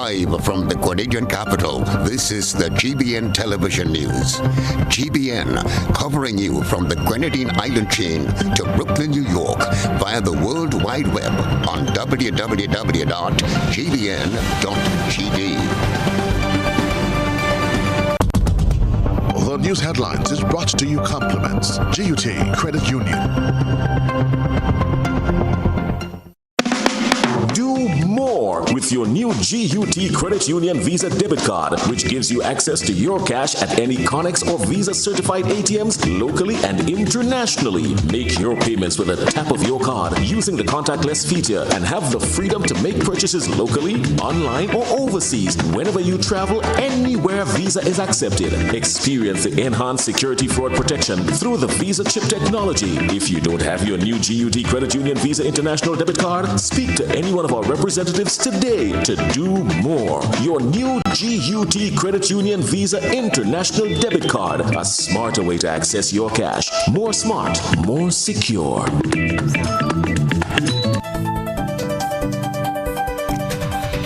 Live from the Canadian capital, this is the GBN television news. GBN, covering you from the Grenadine Island chain to Brooklyn, New York, via the World Wide Web on www.gbn.gd. The news headlines is brought to you compliments GUT Credit Union. Do more with your new GUT Credit Union Visa debit card, which gives you access to your cash at any Connex or Visa certified ATMs locally and internationally. Make your payments with a tap of your card using the contactless feature and have the freedom to make purchases locally, online, or overseas whenever you travel, anywhere Visa is accepted. Experience the enhanced security fraud protection through the Visa chip technology. If you don't have your new GUT Credit Union Visa International debit card, speak to any one of our representatives today to do more. Your new GUT Credit Union Visa International debit card, a smarter way to access your cash. More smart, more secure.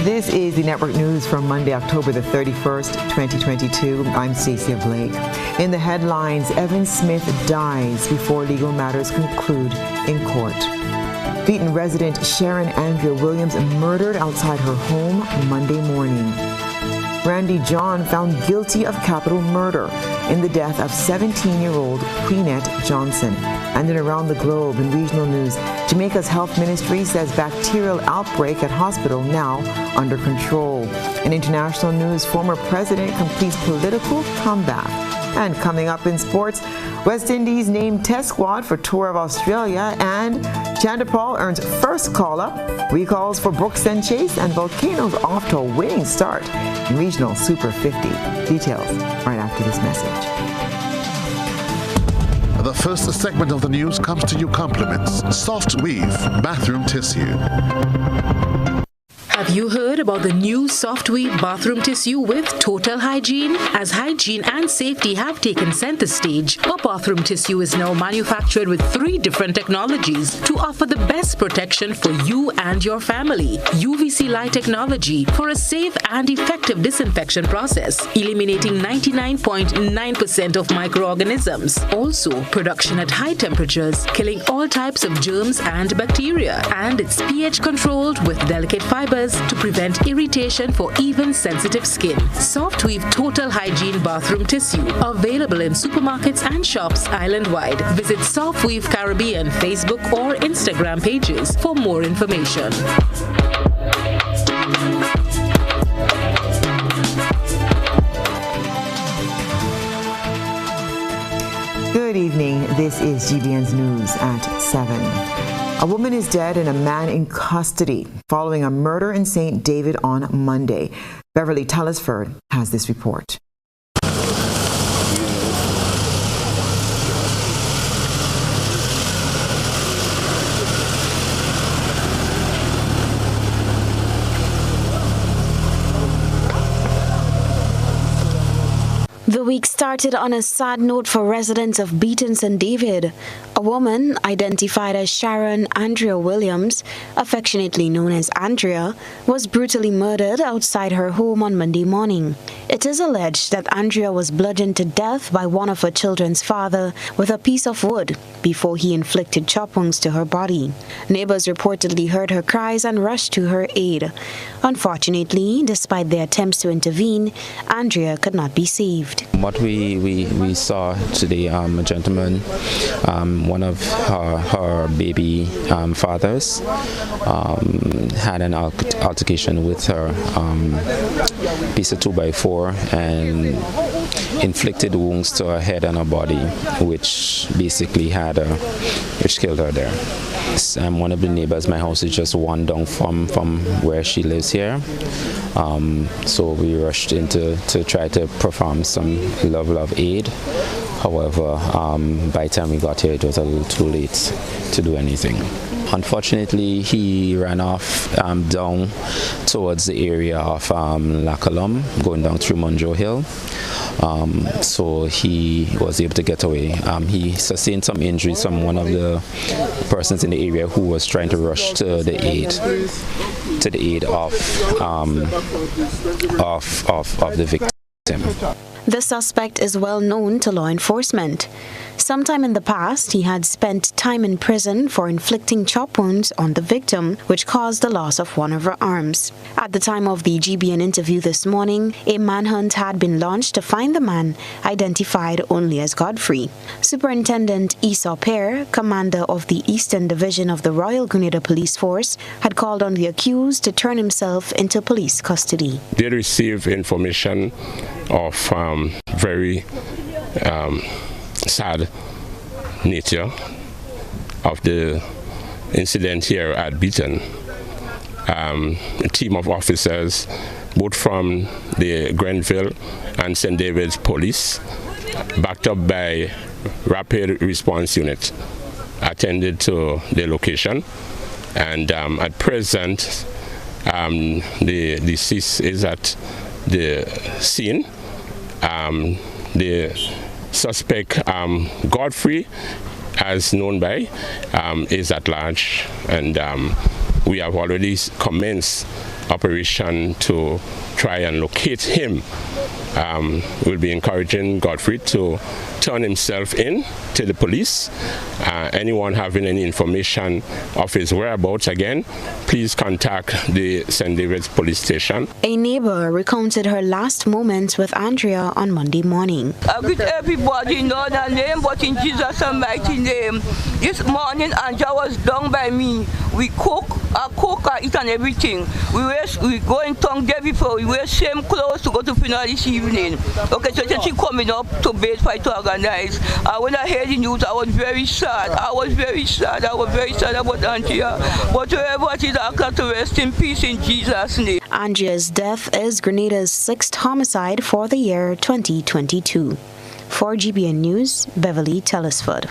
This is the network news from Monday, October the 31st, 2022. I'm Stasia Blake. In the headlines, Evan Smith dies before legal matters conclude in court. Beaton resident Sharon Andrea Williams murdered outside her home Monday morning. Randy John found guilty of capital murder in the death of 17-year-old Queenette Johnson. And then around the globe in regional news, Jamaica's health ministry says bacterial outbreak at hospital now under control. In international news, former president completes political comeback. And coming up in sports, West Indies named test squad for Tour of Australia, and Chanda Paul earns first call-up. Recalls for Brooks and Chase, and Volcanoes off to a winning start in Regional Super 50. Details right after this message. The first segment of the news comes to you compliments Soft Weave Bathroom Tissue. Have you heard about the new Soft Weave bathroom tissue with total hygiene? As hygiene and safety have taken center stage, our bathroom tissue is now manufactured with 3 different technologies to offer the best protection for you and your family. UVC light technology for a safe and effective disinfection process, eliminating 99.9% of microorganisms. Also, production at high temperatures, killing all types of germs and bacteria. And it's pH controlled with delicate fibers to prevent irritation for even sensitive skin. Soft Weave Total Hygiene Bathroom Tissue, available in supermarkets and shops island-wide. Visit Soft Weave Caribbean Facebook or Instagram pages for more information. Good evening. This is GBN's News at 7. A woman is dead and a man in custody following a murder in St. David on Monday. Beverly Telesford has this report. The week started on a sad note for residents of Beaton St. David. A woman, identified as Sharon Andrea Williams, affectionately known as Andrea, was brutally murdered outside her home on Monday morning. It is alleged that Andrea was bludgeoned to death by one of her children's father with a piece of wood before he inflicted chop wounds to her body. Neighbors reportedly heard her cries and rushed to her aid. Unfortunately, despite their attempts to intervene, Andrea could not be saved. What we saw today, a gentleman, one of her baby fathers, had an altercation with her piece of 2x4 and inflicted wounds to her head and her body, which basically which killed her there. I'm one of the neighbors. My house is just one down from where she lives here. So we rushed in to try to perform some level of aid. However, by the time we got here, it was a little too late to do anything. Unfortunately, he ran off down towards the area of Lakalum, going down through Monjo Hill. So he was able to get away. He sustained some injuries from one of the persons in the area who was trying to rush to the aid of the victim. The suspect is well known to law enforcement. Sometime in the past, he had spent time in prison for inflicting chop wounds on the victim, which caused the loss of one of her arms. At the time of the GBN interview this morning, a manhunt had been launched to find the man, identified only as Godfrey. Superintendent Esau Pear, commander of the Eastern Division of the Royal Grenada Police Force, had called on the accused to turn himself into police custody. They received information of very sad nature of the incident here at Beaton. A team of officers, both from the Grenville and St. David's police, backed up by Rapid Response Unit, attended to the location. And at present, the deceased is at the scene. The suspect, Godfrey, as known by, is at large, and we have already commenced operation to try and locate him. We'll be encouraging Godfrey to turn himself in to the police. Anyone having any information of his whereabouts, again, please contact the St. David's police station. A neighbor recounted her last moments with Andrea on Monday morning. I greet everybody in the name, but in Jesus' mighty name. This morning, Andrea was down by me. We cook, I eat and everything. We go in tongue day before. We wear same clothes to go to funeral this evening. Okay, so she coming up to base fight to organize. When I heard the news, I was very sad. I was very sad about Andrea. But whoever it is, I got to rest in peace in Jesus' name. Andrea's death is Grenada's 6th homicide for the year 2022. For GBN News, Beverly Telesford.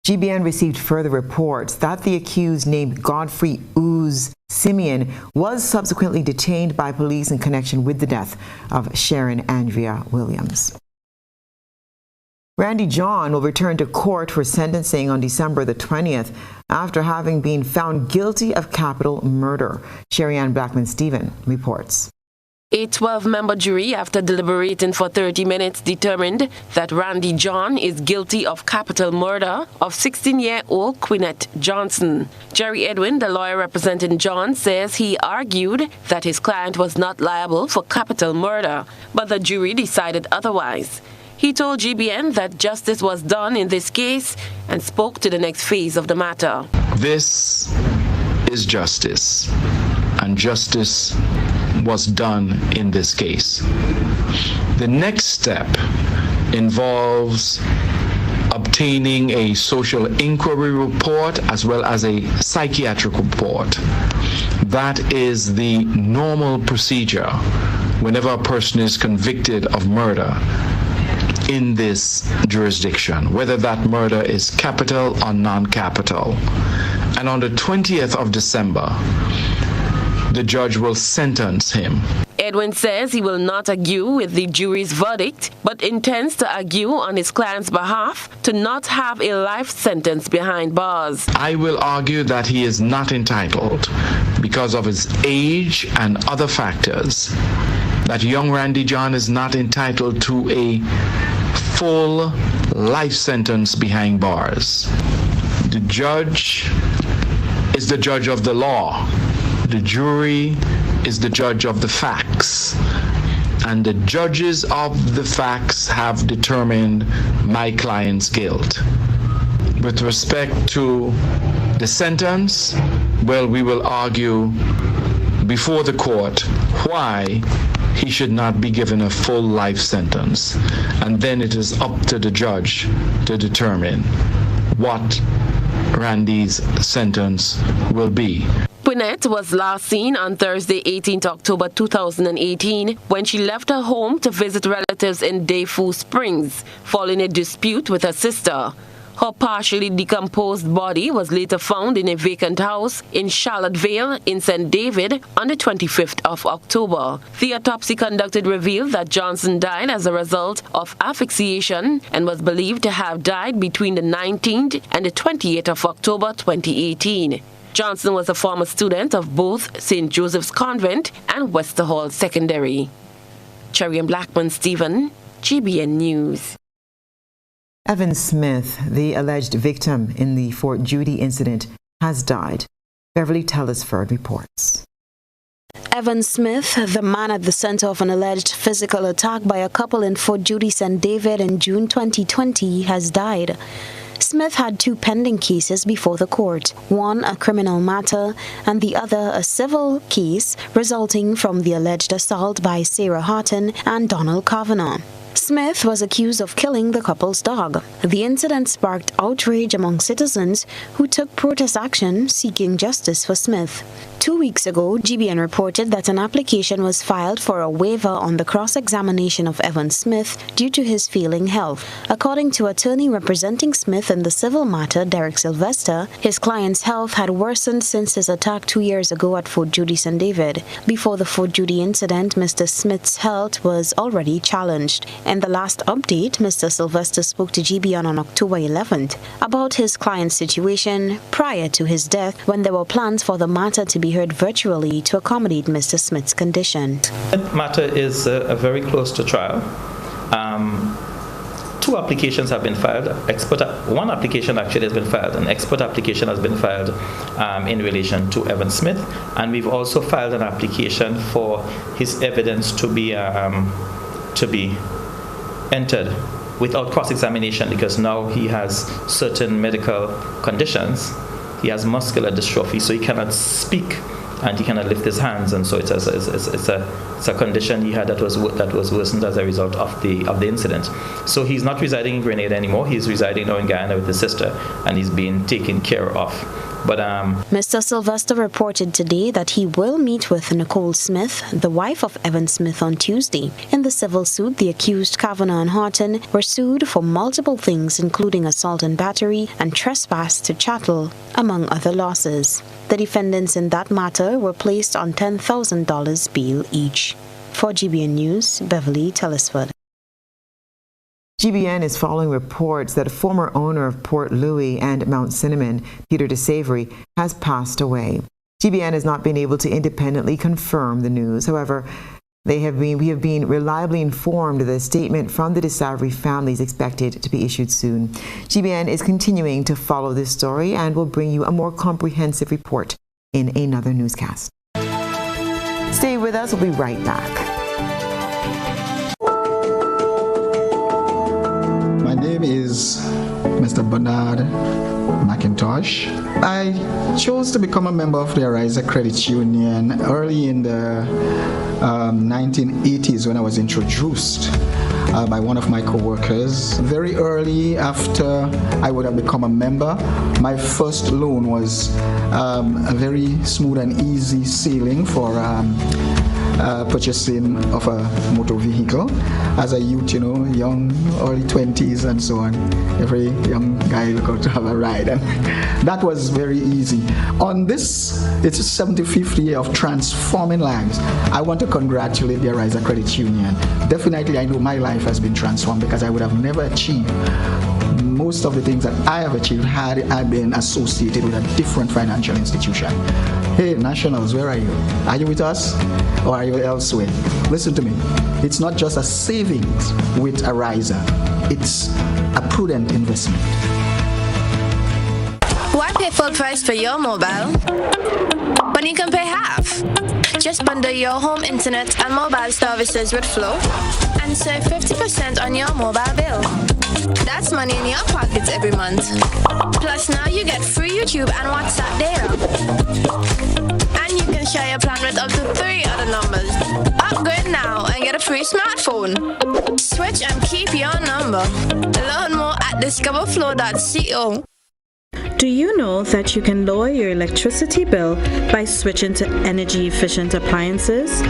GBN received further reports that the accused named Godfrey Ooze Simeon was subsequently detained by police in connection with the death of Sharon Andrea Williams. Randy John will return to court for sentencing on December the 20th after having been found guilty of capital murder. Sherry Ann Blackman-Stephen reports. A 12-member jury, after deliberating for 30 minutes, determined that Randy John is guilty of capital murder of 16-year-old Quinette Johnson. Jerry Edwin, the lawyer representing John, says he argued that his client was not liable for capital murder, but the jury decided otherwise. He told GBN that justice was done in this case and spoke to the next phase of the matter. This is justice, and justice was done in this case. The next step involves obtaining a social inquiry report as well as a psychiatric report. That is the normal procedure whenever a person is convicted of murder in this jurisdiction, whether that murder is capital or non-capital. And on the 20th of December, the judge will sentence him. Edwin says he will not argue with the jury's verdict, but intends to argue on his client's behalf to not have a life sentence behind bars. I will argue that he is not entitled, because of his age and other factors, that young Randy John is not entitled to a full life sentence behind bars. The judge is the judge of the law. The jury is the judge of the facts, and the judges of the facts have determined my client's guilt. With respect to the sentence, well, we will argue before the court why he should not be given a full life sentence, and then it is up to the judge to determine what Randy's sentence will be. Quinette was last seen on Thursday, 18th October 2018, when she left her home to visit relatives in Defu Springs, following a dispute with her sister. Her partially decomposed body was later found in a vacant house in Charlottesville in St. David on the 25th of October. The autopsy conducted revealed that Johnson died as a result of asphyxiation and was believed to have died between the 19th and the 28th of October 2018. Johnson was a former student of both St. Joseph's Convent and Westerhall Secondary. Cherry and Blackman Stephen, GBN News. Evan Smith, the alleged victim in the Fort Judy incident, has died. Beverly Tellisford reports. Evan Smith, the man at the center of an alleged physical attack by a couple in Fort Judy, St. David in June 2020, has died. Smith had two pending cases before the court, one a criminal matter and the other a civil case resulting from the alleged assault by Sarah Harton and Donald Kavanagh. Smith was accused of killing the couple's dog. The incident sparked outrage among citizens who took protest action seeking justice for Smith. 2 weeks ago, GBN reported that an application was filed for a waiver on the cross-examination of Evan Smith due to his failing health. According to attorney representing Smith in the civil matter, Derek Sylvester, his client's health had worsened since his attack 2 years ago at Fort Judy, St. David. Before the Fort Judy incident, Mr. Smith's health was already challenged. In the last update, Mr. Sylvester spoke to GBN on October 11th about his client's situation prior to his death, when there were plans for the matter to be heard virtually to accommodate Mr. Smith's condition. The matter is very close to trial. Two applications have been filed. One application actually has been filed. An expert application has been filed in relation to Evan Smith, and we've also filed an application for his evidence to be entered without cross-examination, because now he has certain medical conditions. He has muscular dystrophy, so he cannot speak and he cannot lift his hands, and so it's a condition he had that was worsened as a result of the incident. So he's not residing in Grenada anymore. He's residing now in Guyana with his sister, and he's being taken care of. But Mr. Sylvester reported today that he will meet with Nicole Smith, the wife of Evan Smith, on Tuesday. In the civil suit, the accused Kavanagh and Horton were sued for multiple things, including assault and battery and trespass to chattel, among other losses. The defendants in that matter were placed on $10,000 bail each. For GBN News, Beverly Tellisford. GBN is following reports that a former owner of Port Louis and Mount Cinnamon, Peter DeSavery, has passed away. GBN has not been able to independently confirm the news. However, we have been reliably informed that a statement from the DeSavery family is expected to be issued soon. GBN is continuing to follow this story and will bring you a more comprehensive report in another newscast. Stay with us. We'll be right back. My name is Mr. Bernard McIntosh. I chose to become a member of the Ariza Credit Union early in the 1980s when I was introduced by one of my co-workers. Very early after I would have become a member, my first loan was a very smooth and easy sailing for purchasing of a motor vehicle. As a youth, young, early 20s and so on, every young guy looking to have a ride, and that was very easy. On this, it's the 75th year of transforming lives. I want to congratulate the Ariza Credit Union. Definitely, I know my life has been transformed, because I would have never achieved most of the things that I have achieved had I been associated with a different financial institution. Hey, Nationals, where are you? Are you with us or are you elsewhere? Listen to me. It's not just a savings with Ariza. It's a prudent investment. Why pay full price for your mobile when you can pay half? Just bundle your home internet and mobile services with Flow and save 50% on your mobile bill. That's money in your pockets every month. Plus, now you get free YouTube and WhatsApp data. And you can share your plan with up to 3 other numbers. Upgrade now and get a free smartphone. Switch and keep your number. Learn more at discoverflow.co. Do you know that you can lower your electricity bill by switching to energy-efficient appliances?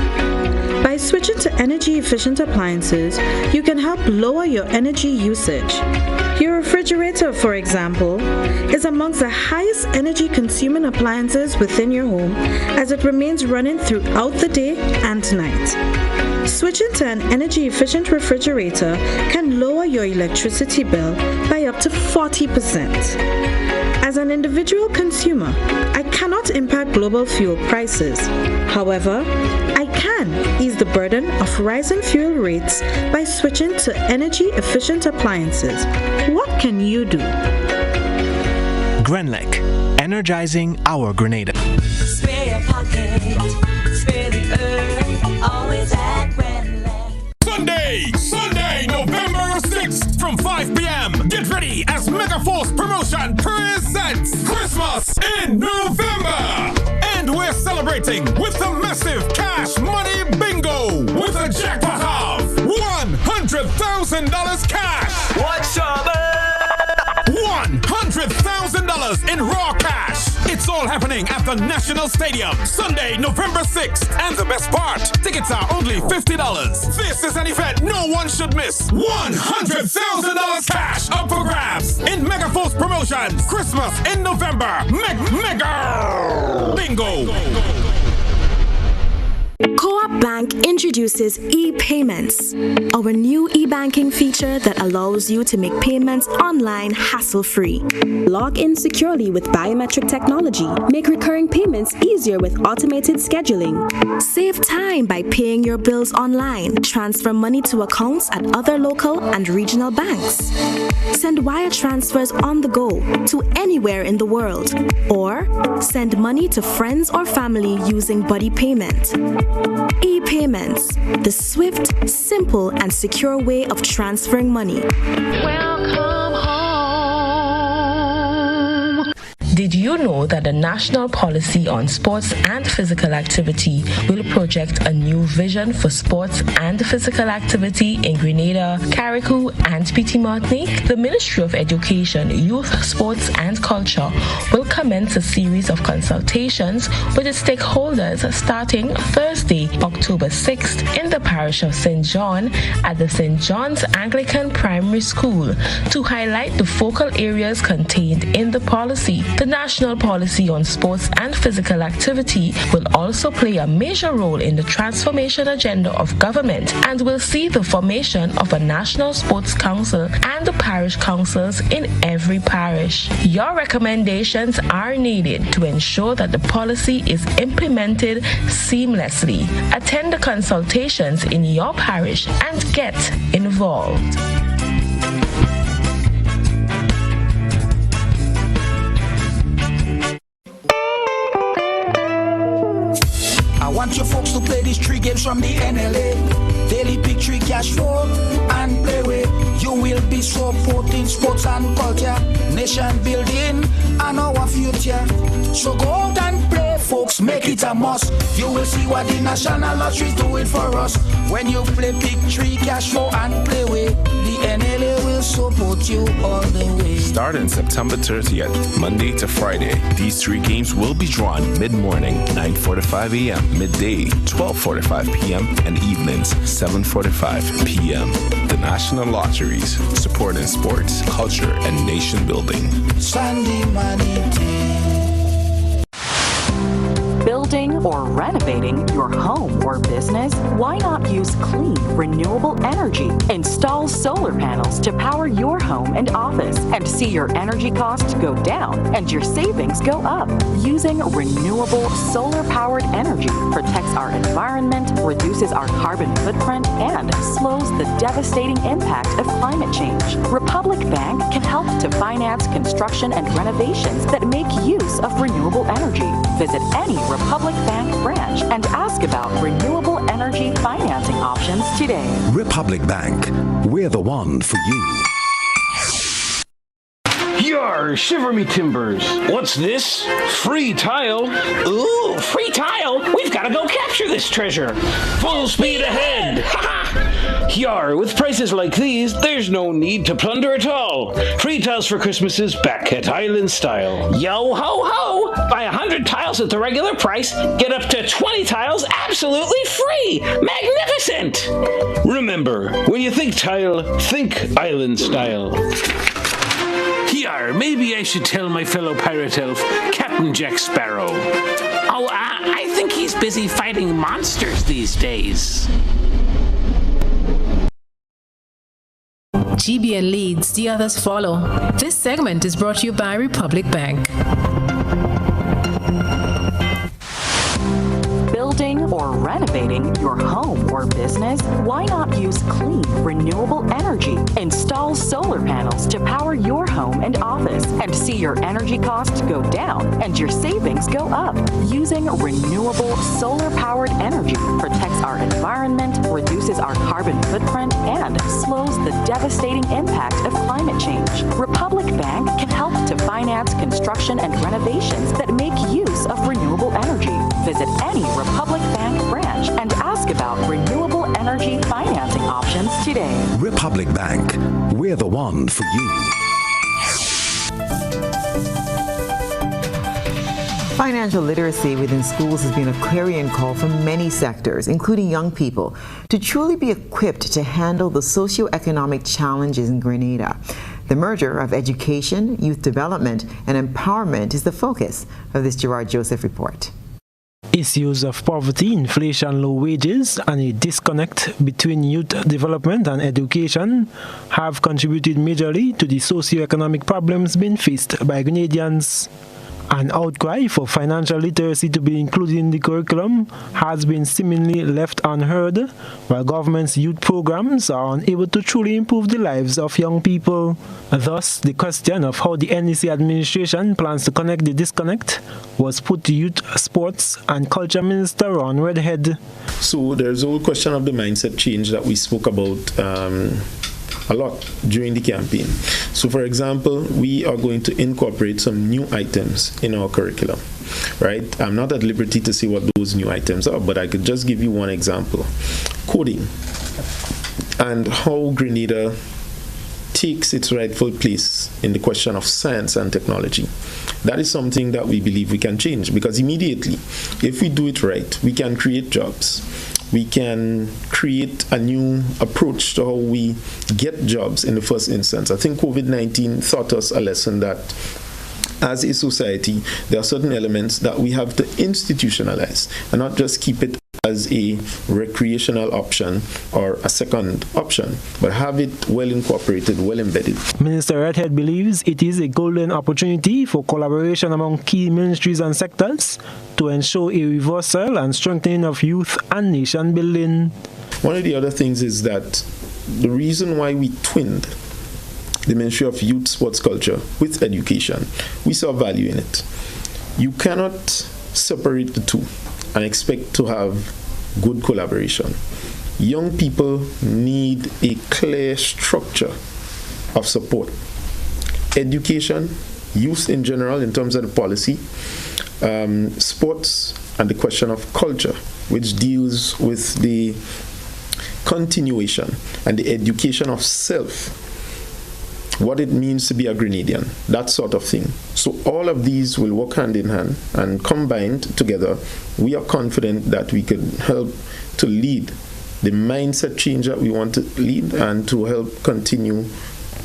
By switching to energy-efficient appliances, you can help lower your energy usage. Your refrigerator, for example, is amongst the highest energy consuming appliances within your home as it remains running throughout the day and night. Switching to an energy efficient refrigerator can lower your electricity bill by up to 40%. As an individual consumer, I cannot impact global fuel prices. However, I can ease the burden of rising fuel rates by switching to energy-efficient appliances. What can you do? Grenlec, energizing our Grenada. Spare your pocket, spare the earth, always at Grenlec. Sunday, November 6th from 5 p.m. Get ready as Megaforce Promotion presents Christmas in November. And we're celebrating with the massive cash money bingo with a jackpot of $100,000 cash. What's up? $100,000 in raw cash. It's all happening at the National Stadium, Sunday, November 6th. And the best part, tickets are only $50. This is an event no one should miss. $100,000 cash up for grabs in Megaforce Promotions. Christmas in November. Mega Bingo. Co-op Bank introduces e-payments, our new e-banking feature that allows you to make payments online hassle-free. Log in securely with biometric technology. Make recurring payments easier with automated scheduling. Save time by paying your bills online. Transfer money to accounts at other local and regional banks. Send wire transfers on the go to anywhere in the world. Or send money to friends or family using buddy payment. E-payments, the swift, simple, and secure way of transferring money. Welcome home. Did you know that the National Policy on Sports and Physical Activity will project a new vision for sports and physical activity in Grenada, Carriacou, and Petit Martinique? The Ministry of Education, Youth, Sports and Culture will commence a series of consultations with its stakeholders starting Thursday, October 6th in the parish of St. John at the St. John's Anglican Primary School to highlight the focal areas contained in the policy. The National Policy on Sports and Physical Activity will also play a major role in the transformation agenda of government and will see the formation of a National Sports Council and the parish councils in every parish. Your recommendations are needed to ensure that the policy is implemented seamlessly. Attend the consultations in your parish and get involved. I want you folks to play these 3 games from the NLA. Daily pick 3 cash flow and play with. You will be supporting sports and culture, nation building and our future. So go out and play, folks, make it a must. You will see what the National Lottery is doing for us. When you play pick 3 cash flow and play with, the NLA will support you all the way. Starting September 30th, Monday to Friday, these 3 games will be drawn mid-morning, 9:45 a.m., midday, 12:45 p.m., and evenings, 7:45 p.m. The National Lotteries, supporting sports, culture, and nation building. Sunday money day. Building or renovating your home or business? Why not use clean, renewable energy? Install solar panels to power your home and office and see your energy costs go down and your savings go up. Using renewable solar-powered energy protects our environment, reduces our carbon footprint, and slows the devastating impact of climate change. Republic Bank can help to finance construction and renovations that make use of renewable energy. Visit any Republic Bank branch and ask about renewable energy financing options today. Republic Bank, we're the one for you. Yar, shiver me timbers. What's this? Free tile? Ooh, free tile? We've got to go capture this treasure. Full speed ahead. Yar, with prices like these, there's no need to plunder at all. Free tiles for Christmas is back at Island Style. Yo ho ho! Buy 100 tiles at the regular price, get up to 20 tiles absolutely free. Magnificent! Remember, when you think tile, think Island Style. Yar, maybe I should tell my fellow pirate elf, Captain Jack Sparrow. Oh, I think he's busy fighting monsters these days. GBN leads, the others follow. This segment is brought to you by Republic Bank. Building or renovating your home or business? Why not use clean, renewable energy? Install solar panels to power your home and office and see your energy costs go down and your savings go up. Using renewable solar-powered energy protects our environment, reduces our carbon footprint, and slows the devastating impact of climate change. Republic Bank can help to finance construction and renovations that make use of renewable energy. Visit any Republic Bank branch and ask about renewable energy financing options today. Republic Bank, we're the one for you. Financial literacy within schools has been a clarion call for many sectors, including young people, to truly be equipped to handle the socioeconomic challenges in Grenada. The merger of education, youth development, and empowerment is the focus of this Gerard Joseph report. Issues of poverty, inflation, low wages, and a disconnect between youth development and education have contributed majorly to the socio-economic problems being faced by Grenadians. An outcry for financial literacy to be included in the curriculum has been seemingly left unheard, while government's youth programs are unable to truly improve the lives of young people. Thus, the question of how the NEC administration plans to connect the disconnect was put to Youth, Sports and Culture Minister Ron Redhead. So there's a whole question of the mindset change that we spoke about a lot during the campaign. So for example, we are going to incorporate some new items in our curriculum, right? I'm not at liberty to say what those new items are, but I could just give you one example. Coding and how Grenada takes its rightful place in the question of science and technology. That is something that we believe we can change, because immediately, if we do it right, we can create jobs. We can create a new approach to how we get jobs in the first instance. I think COVID-19 taught us a lesson that as a society, there are certain elements that we have to institutionalize and not just keep it as a recreational option or a second option, but have it well incorporated, well embedded. Minister Redhead believes it is a golden opportunity for collaboration among key ministries and sectors to ensure a reversal and strengthening of youth and nation building. One of the other things is that the reason why we twinned the Ministry of Youth, Sports, Culture with education, we saw value in it. You cannot separate the two and expect to have good collaboration. Young people need a clear structure of support. Education, youth in general in terms of the policy, sports, and the question of culture, which deals with the continuation and the education of self, what it means to be a Grenadian, that sort of thing. So all of these will work hand in hand, and combined together, we are confident that we can help to lead the mindset change that we want to lead and to help continue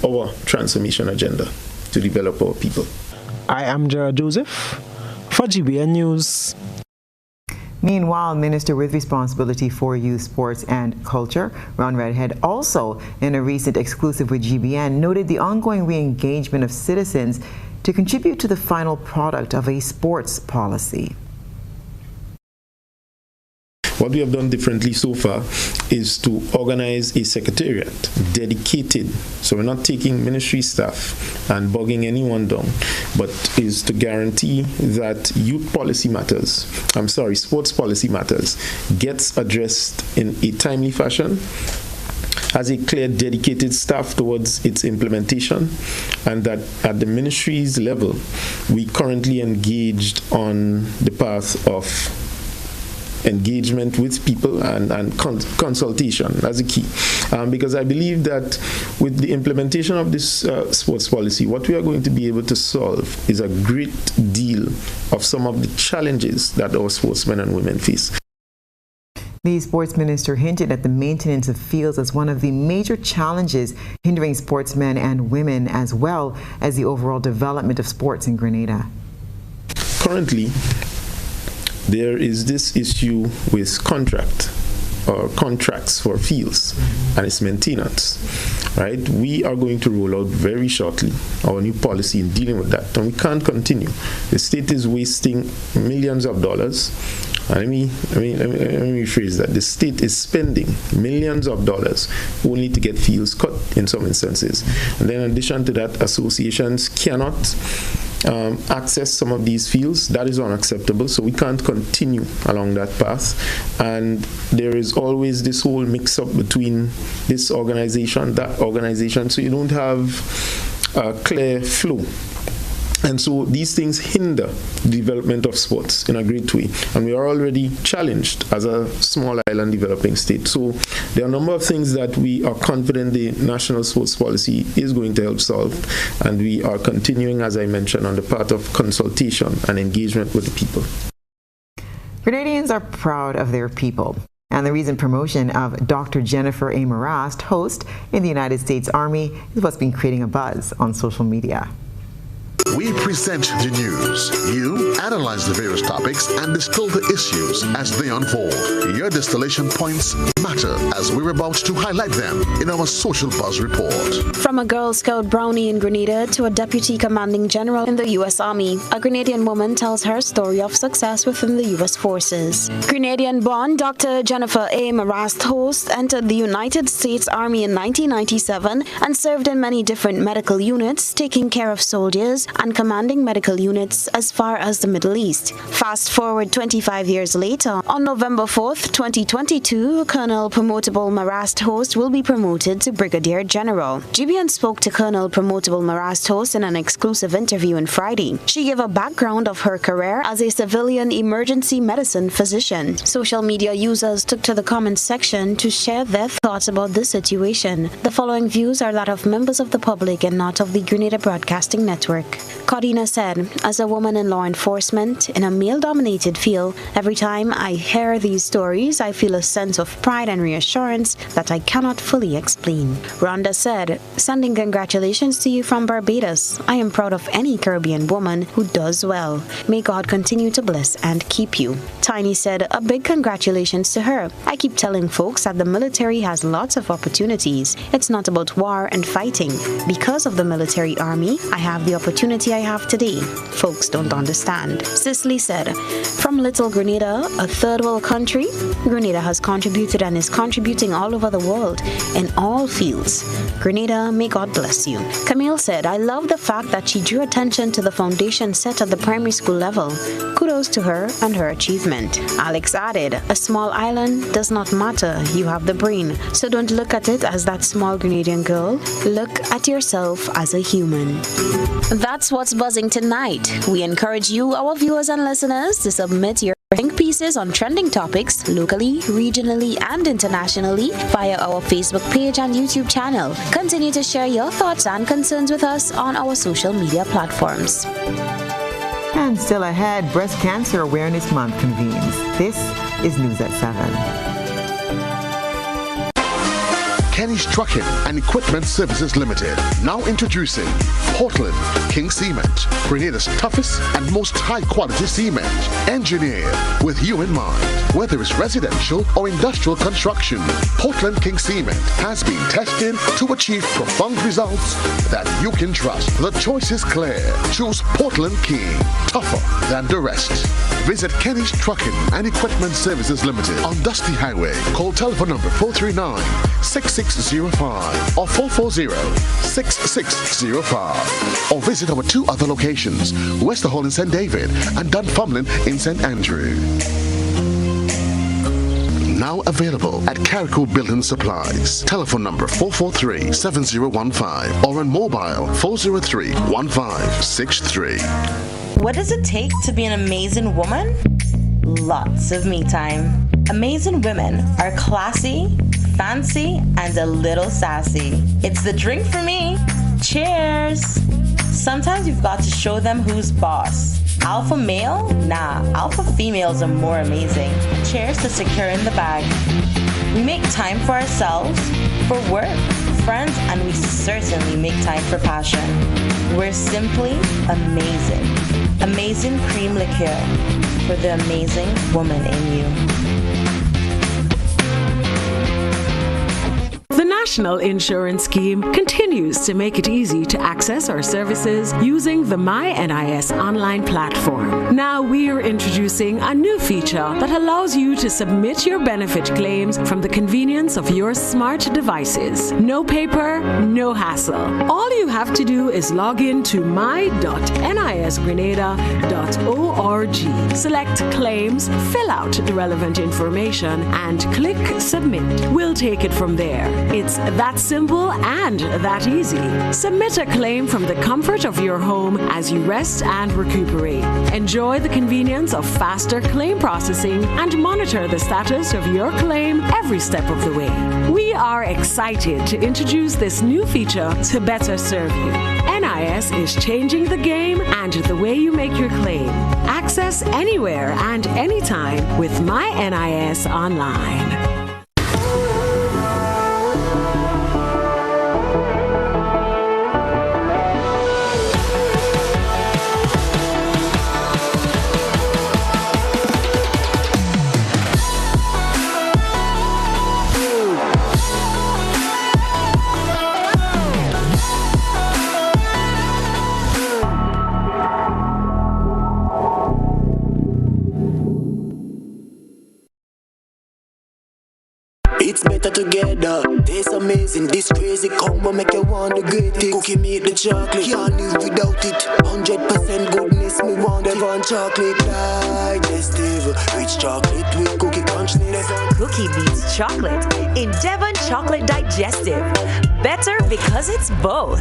our transformation agenda to develop our people. I am Gerard Joseph for GBN News. Meanwhile, Minister with responsibility for youth, sports, and culture, Ron Redhead, also in a recent exclusive with GBN, noted the ongoing re-engagement of citizens to contribute to the final product of a sports policy. What we have done differently so far is to organize a secretariat dedicated, so we're not taking ministry staff and bogging anyone down, but is to guarantee that sports policy matters gets addressed in a timely fashion, has a clear dedicated staff towards its implementation, and that at the ministry's level, we currently engaged on the path of engagement with people and consultation as a key. Because I believe that with the implementation of this sports policy, what we are going to be able to solve is a great deal of some of the challenges that our sportsmen and women face. The sports minister hinted at the maintenance of fields as one of the major challenges hindering sportsmen and women, as well as the overall development of sports in Grenada. Currently, there is this issue with contracts for fields and its maintenance, right? We are going to roll out very shortly our new policy in dealing with that, and we can't continue. The state is wasting millions of dollars. Let me rephrase that. The state is spending millions of dollars only to get fields cut in some instances. And then in addition to that, associations cannot access some of these fields. That is unacceptable. So we can't continue along that path. And there is always this whole mix-up between this organization, that organization. So you don't have a clear flow. And so these things hinder the development of sports in a great way. And we are already challenged as a small island developing state. So there are a number of things that we are confident the national sports policy is going to help solve. And we are continuing, as I mentioned, on the part of consultation and engagement with the people. Grenadians are proud of their people. And the recent promotion of Dr. Jennifer A. Marast, host in the United States Army, is what's been creating a buzz on social media. We present the news. You analyze the various topics and distill the issues as they unfold. Your distillation points matter as we're about to highlight them in our Social Buzz report. From a Girl Scout brownie in Grenada to a deputy commanding general in the U.S. Army, a Grenadian woman tells her story of success within the U.S. forces. Grenadian-born Dr. Jennifer A. Marast Host entered the United States Army in 1997 and served in many different medical units, taking care of soldiers and commanding medical units as far as the Middle East. Fast forward 25 years later, on November 4th, 2022, Colonel Promotable Marast Host will be promoted to Brigadier General. GBN spoke to Colonel Promotable Marast Host in an exclusive interview on Friday. She gave a background of her career as a civilian emergency medicine physician. Social media users took to the comments section to share their thoughts about this situation. The following views are that of members of the public and not of the Grenada Broadcasting Network. Cardina said, as a woman in law enforcement in a male-dominated field, every time I hear these stories, I feel a sense of pride and reassurance that I cannot fully explain. Rhonda said, sending congratulations to you from Barbados. I am proud of any Caribbean woman who does well. May God continue to bless and keep you. Tiny said, a big congratulations to her. I keep telling folks that the military has lots of opportunities. It's not about war and fighting. Because of the military army, I have the opportunity I have today. Folks don't understand. Cicely said, from Little Grenada, a third world country, Grenada has contributed and is contributing all over the world in all fields. Grenada, may God bless you. Camille said, I love the fact that she drew attention to the foundation set at the primary school level. Kudos to her and her achievement. Alex added, a small island does not matter. You have the brain. So don't look at it as that small Grenadian girl. Look at yourself as a human. That's what's buzzing tonight. We encourage you, our viewers and listeners, to submit your think pieces on trending topics locally, regionally, and internationally via our Facebook page and YouTube channel. Continue to share your thoughts and concerns with us on our social media platforms. And still ahead, Breast Cancer Awareness Month convenes. This is News at 7. Kenny's Trucking and Equipment Services Limited. Now introducing Portland King Cement, Grenada's toughest and most high-quality cement, engineered with you in mind. Whether it's residential or industrial construction, Portland King Cement has been tested to achieve profound results that you can trust. The choice is clear. Choose Portland King, tougher than the rest. Visit Kenny's Trucking and Equipment Services Limited on Dusty Highway. Call telephone number 439-6605 or 440-6605. Or visit our two other locations, Wester Hall in St. David and Dunfermline in St. Andrew. Now available at Carrico Building Supplies. Telephone number 443-7015 or on mobile 403-1563. What does it take to be an amazing woman? Lots of me time. Amazing women are classy, fancy, and a little sassy. It's the drink for me. Cheers! Sometimes you've got to show them who's boss. Alpha male? Nah, alpha females are more amazing. Cheers to securing the bag. We make time for ourselves, for work, friends, and we certainly make time for passion. We're simply amazing. Amazing cream liqueur for the amazing woman in you. The National Insurance Scheme continues to make it easy to access our services using the MyNIS online platform. Now we're introducing a new feature that allows you to submit your benefit claims from the convenience of your smart devices. No paper, no hassle. All you have to do is log in to my.nisgrenada.org. Select claims, fill out the relevant information, and click submit. We'll take it from there. It's that simple and that easy. Submit a claim from the comfort of your home as you rest and recuperate. Enjoy the convenience of faster claim processing and monitor the status of your claim every step of the way. We are excited to introduce this new feature to better serve you. NIS is changing the game and the way you make your claim. Access anywhere and anytime with MyNIS Online. It's better together. Tastes amazing. This crazy combo make you want to get it. Cookie made the chocolate, can't live without it. 100% goodness, me want Devon chocolate digestive. Rich chocolate with cookie crunchness. Cookie beats chocolate in Devon Chocolate Digestive. Better because it's both.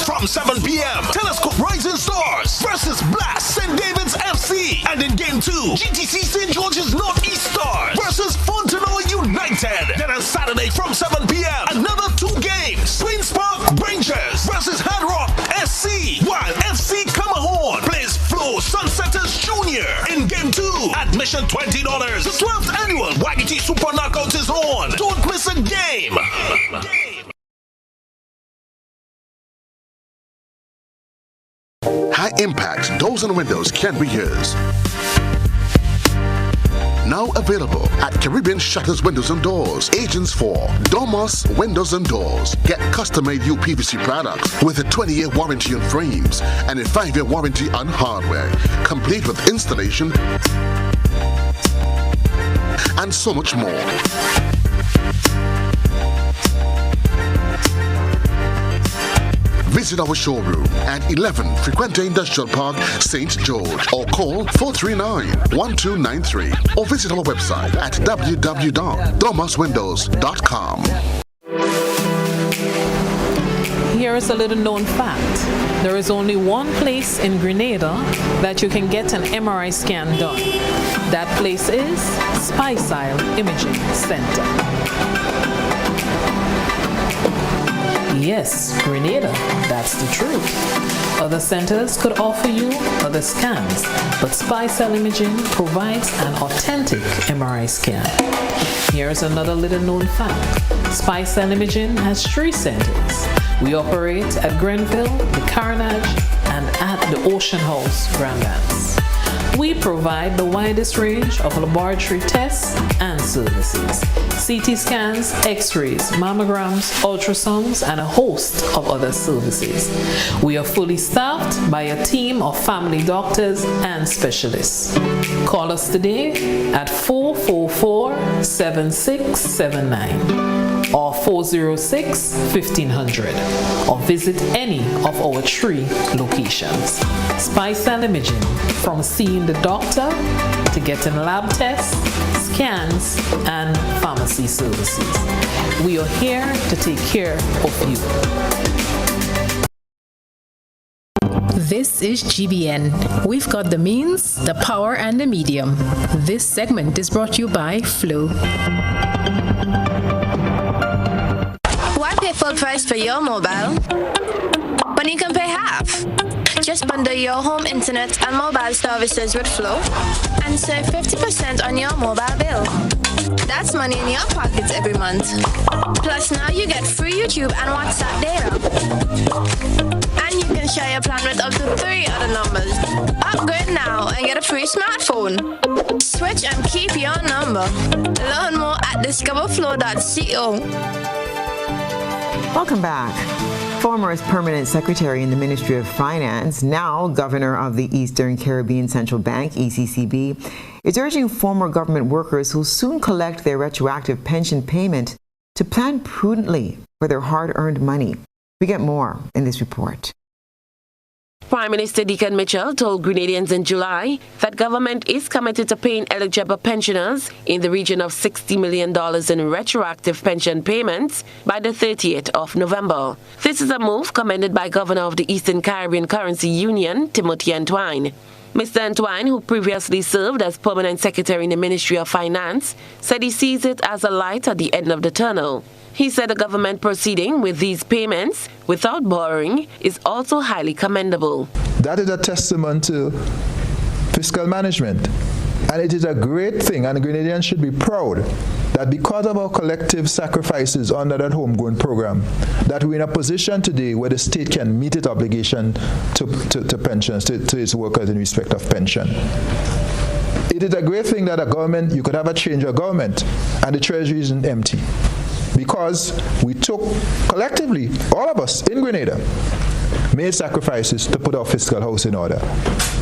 From 7 p.m. Telescope Rising Stars versus Blast St. David's FC. And in Game 2, GTC St. George's Northeast Stars versus Fontenoy United. Then on Saturday from 7 p.m., another 2 games. Queen's Park Rangers versus Hard Rock SC. While FC Camahorn plays Flo Sunsetters Jr. in Game 2. Admission $20. The 12th annual Wagiti Super Knockout is on. Don't miss a game. High impact doors and windows can be yours. Now available at Caribbean Shutters Windows and Doors. Agents for Domus Windows and Doors. Get custom-made UPVC products with a 20-year warranty on frames and a 5-year warranty on hardware, complete with installation and so much more. Visit our showroom at 11 Frequente Industrial Park, St. George, or call 439-1293, or visit our website at www.domuswindows.com. Here is a little known fact. There is only one place in Grenada that you can get an MRI scan done. That place is Spicile Imaging Center. Yes, Grenada, that's the truth. Other centers could offer you other scans, but Spicile Imaging provides an authentic MRI scan. Here's another little known fact. Spicile Imaging has 3 centers. We operate at Grenville, the Carnage, and at the Ocean House, Grand Anse. We provide the widest range of laboratory tests and services. CT scans, x-rays, mammograms, ultrasounds, and a host of other services. We are fully staffed by a team of family doctors and specialists. Call us today at 444-7679 or 406-1500 or visit any of our 3 locations. Spice and Imaging, from seeing the doctor to getting lab tests, scans, and pharmacy services. We are here to take care of you. This is GBN. We've got the means, the power, and the medium. This segment is brought to you by Flow. Why pay full price for your mobile when you can pay half? Just bundle your home internet and mobile services with Flow and save 50% on your mobile bill. That's money in your pocket every month. Plus now you get free YouTube and WhatsApp data. And you can share your plan with up to 3 other numbers. Upgrade now and get a free smartphone. Switch and keep your number. Learn more at discoverflow.co. Welcome back. Former Permanent Secretary in the Ministry of Finance, now Governor of the Eastern Caribbean Central Bank, ECCB, is urging former government workers who soon collect their retroactive pension payment to plan prudently for their hard-earned money. We get more in this report. Prime Minister Deacon Mitchell told Grenadians in July that government is committed to paying eligible pensioners in the region of $60 million in retroactive pension payments by the 30th of November. This is a move commended by Governor of the Eastern Caribbean Currency Union, Timothy Antwine. Mr. Antwine, who previously served as Permanent Secretary in the Ministry of Finance, said he sees it as a light at the end of the tunnel. He said the government proceeding with these payments without borrowing is also highly commendable. That is a testament to fiscal management. And it is a great thing, and Grenadians should be proud that because of our collective sacrifices under that homegrown program, that we're in a position today where the state can meet its obligation to pensions, to its workers in respect of pension. It is a great thing that a government, you could have a change of government, and the treasury isn't empty. Because we took, collectively, all of us in Grenada, made sacrifices to put our fiscal house in order.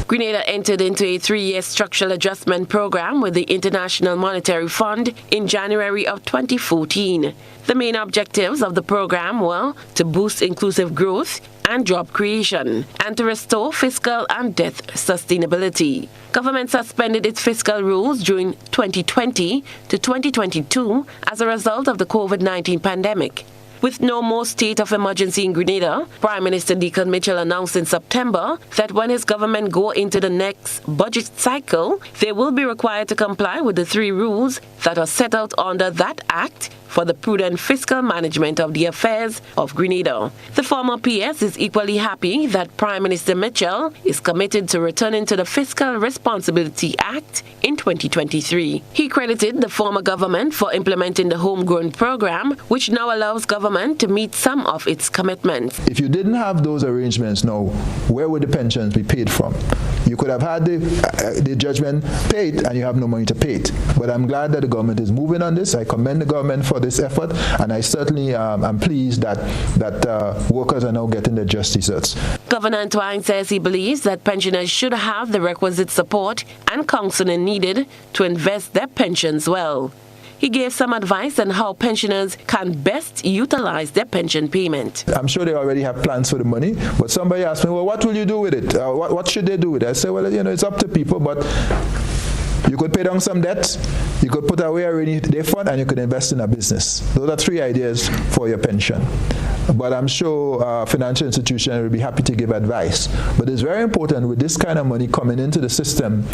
Grenada entered into a 3-year structural adjustment program with the International Monetary Fund in January of 2014. The main objectives of the program were to boost inclusive growth and job creation, and to restore fiscal and debt sustainability. Government suspended its fiscal rules during 2020 to 2022 as a result of the COVID-19 pandemic. With no more state of emergency in Grenada, Prime Minister Deacon Mitchell announced in September that when his government go into the next budget cycle, they will be required to comply with the 3 rules that are set out under that act for the prudent fiscal management of the affairs of Grenada. The former PS is equally happy that Prime Minister Mitchell is committed to returning to the Fiscal Responsibility Act in 2023. He credited the former government for implementing the homegrown program, which now allows government to meet some of its commitments. If you didn't have those arrangements now, where would the pensions be paid from? You could have had the judgment paid and you have no money to pay it. But I'm glad that the government is moving on this. I commend the government for this effort, and I certainly am pleased that workers are now getting their just deserts. Governor Antwine says he believes that pensioners should have the requisite support and counseling needed to invest their pensions well. He gave some advice on how pensioners can best utilize their pension payment. I'm sure they already have plans for the money, but somebody asked me, well, what will you do with it? What should they do with it? I said, well, it's up to people, but you could pay down some debt, you could put away a rainy day fund, and you could invest in a business. Those are 3 ideas for your pension. But I'm sure financial institutions will be happy to give advice. But it's very important with this kind of money coming into the system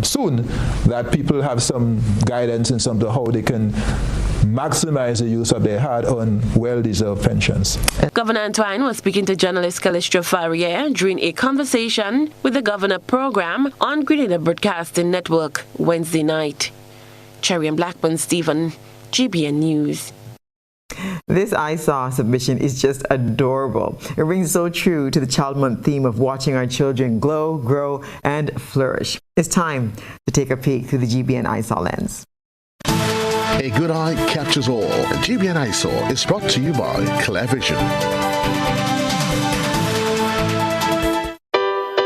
soon that people have some guidance in terms of how they can maximize the use of their hard-earned, well-deserved pensions. Governor Antwine was speaking to journalist Calistro Farrier during a conversation with the Governor program on Grenada Broadcasting Network Wednesday night. Cherry and Blackburn Stephen, GBN News. This ISAW submission is just adorable. It rings so true to the Child Month theme of watching our children glow, grow, and flourish. It's time to take a peek through the GBN ISAW lens. A good eye catches all. GBN ISAW is brought to you by ClearVision.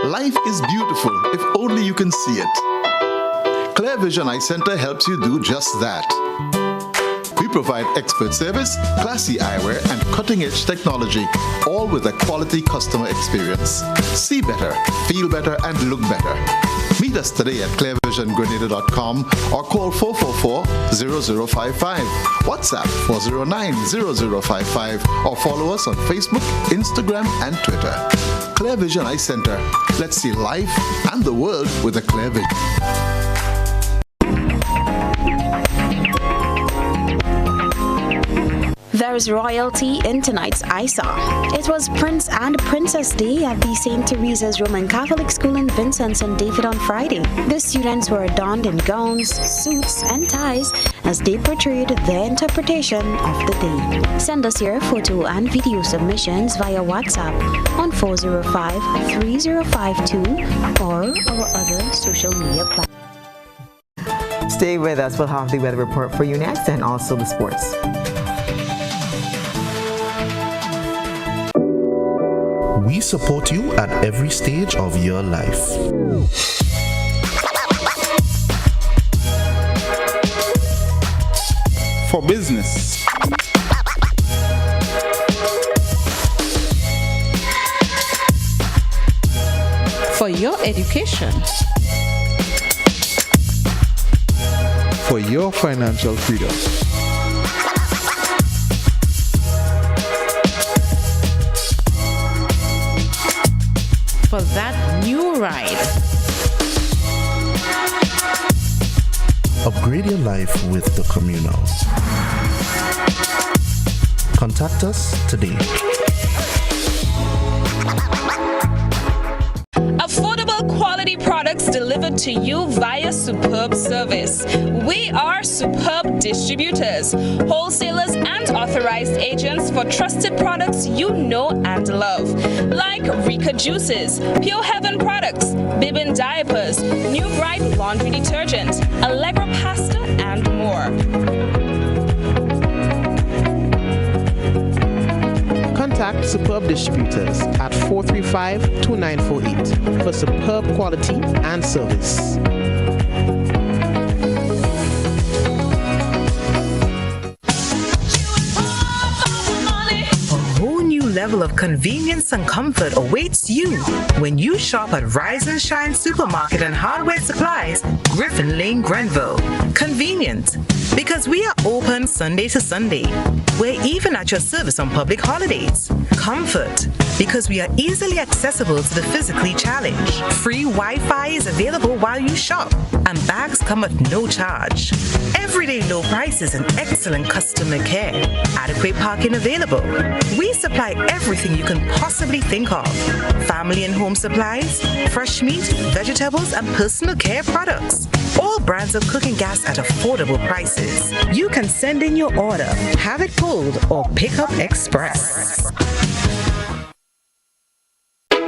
Life is beautiful if only you can see it. ClearVision Eye Center helps you do just that. We provide expert service, classy eyewear, and cutting-edge technology, all with a quality customer experience. See better, feel better, and look better. Meet us today at clearvisiongrenada.com or call 444-0055, WhatsApp 409-0055, or follow us on Facebook, Instagram, and Twitter. ClearVision Eye Center. Let's see life and the world with a clear vision. There's royalty in tonight's ISAW. It was Prince and Princess Day at the St. Teresa's Roman Catholic School in Vincent and David on Friday. The students were adorned in gowns, suits, and ties as they portrayed their interpretation of the day. Send us your photo and video submissions via WhatsApp on 405-3052 or our other social media platforms. Stay with us. We'll have the weather report for you next and also the sports. We support you at every stage of your life. For business, For your education, for your financial freedom, for that new ride. Upgrade your life with the Communal. Contact us today. Affordable quality products delivered to you via Superb Service. We are Superb Distributors, wholesalers and authorized agents for trusted products you know and love, like Rika Juices, Pure Heaven products, Bibin diapers, New Bright laundry detergent, Allegra pasta, and more. Contact Superb Distributors at 435-2948 for superb quality and service. A whole new level of convenience and comfort awaits you when you shop at Rise and Shine Supermarket and Hardware Supplies, Griffin Lane, Grenville. Convenient, because we are open Sunday to Sunday. We're even at your service on public holidays. Comfort, because we are easily accessible to the physically challenged. Free Wi-Fi is available while you shop, and bags come at no charge. Everyday low prices and excellent customer care. Adequate parking available. We supply everything you can possibly think of. Family and home supplies, fresh meat, vegetables, and personal care products. All brands of cooking gas at affordable prices. You can send in your order, have it pulled, or pick up express.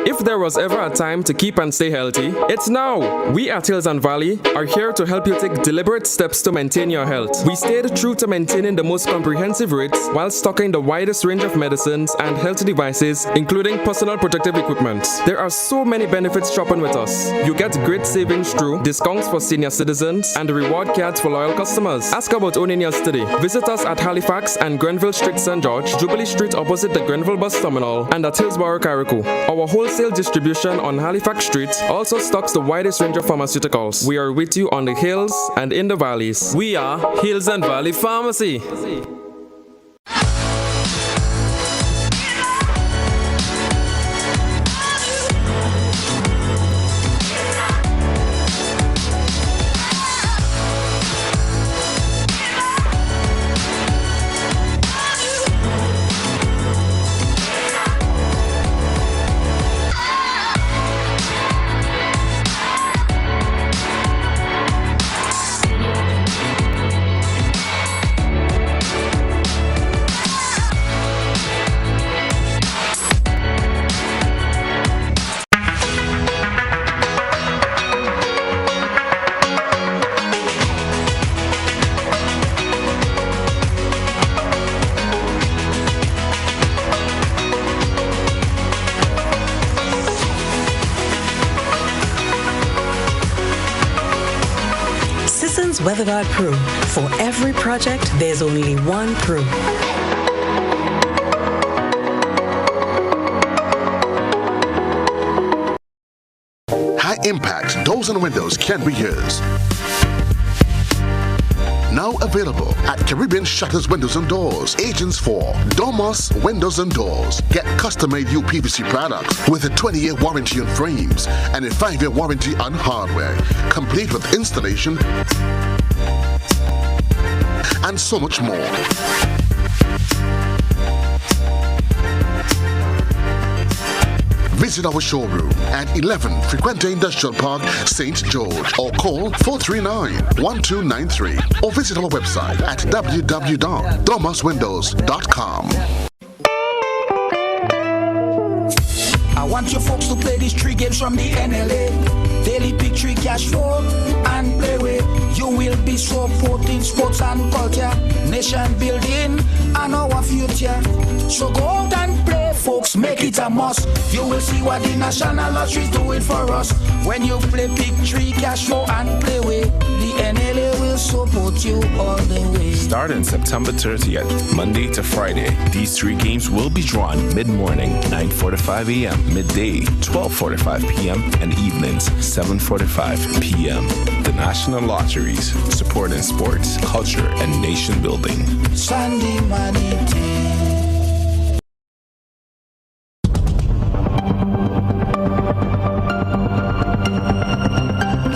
If there was ever a time to keep and stay healthy, it's now. We at Hills and Valley are here to help you take deliberate steps to maintain your health. We stayed true to maintaining the most comprehensive rates while stocking the widest range of medicines and health devices, including personal protective equipment. There are so many benefits shopping with us. You get great savings through discounts for senior citizens and reward cards for loyal customers. Ask about owning yours today. Visit us at Halifax and Grenville Street, St. George, Jubilee Street opposite the Grenville Bus Terminal, and at Hillsborough, Carrico. Our wholesale distribution on Halifax Street also stocks the widest range of pharmaceuticals. We are with you on the hills and in the valleys. We are Hills and Valley Pharmacy. WeatherGuard Pro. For every project, there's only one Pro. High impact doors and windows can be yours. Now available at Caribbean Shutters Windows and Doors, agents for Domus Windows and Doors. Get custom-made UPVC products with a 20-year warranty on frames and a 5-year warranty on hardware, complete with installation and so much more. Visit our showroom at 11 Frequente Industrial Park, St. George, or call 439-1293, or visit our website at www.domuswindows.com. I want you folks to play these 3 games from the NLA. Daily pick 3 cash flow and play with. You will be supporting sports and culture, nation building and our future. So go out and play, folks, make it a must. You will see what the National Lottery is doing for us. When you play pick 3 cash flow and play with, the NLA will support you all the way. Starting September 30th, Monday to Friday, these 3 games will be drawn mid-morning, 9:45 a.m., midday, 12:45 p.m., and evenings, 7:45 p.m. The National Lotteries, supporting sports, culture, and nation building. Sunday money day.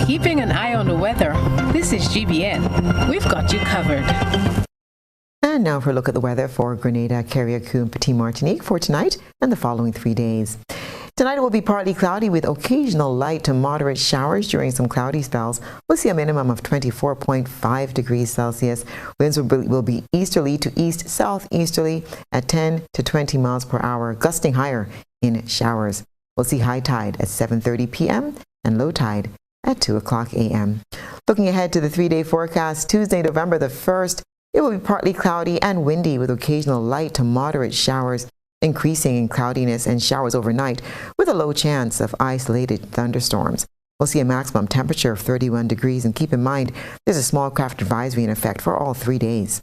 Keeping an eye on the weather. This is GBN. We've got you covered. And now for a look at the weather for Grenada, Carriacou, and Petit Martinique for tonight and the following 3 days. Tonight it will be partly cloudy with occasional light to moderate showers during some cloudy spells. We'll see a minimum of 24.5 degrees Celsius. Winds will be easterly to east-southeasterly at 10 to 20 miles per hour, gusting higher in showers. We'll see high tide at 7:30 p.m. and low tide at 2 o'clock a.m. Looking ahead to the 3-day forecast, Tuesday, November the 1st, it will be partly cloudy and windy with occasional light to moderate showers, increasing in cloudiness and showers overnight with a low chance of isolated thunderstorms. We'll see a maximum temperature of 31 degrees, and keep in mind there's a small craft advisory in effect for all 3 days.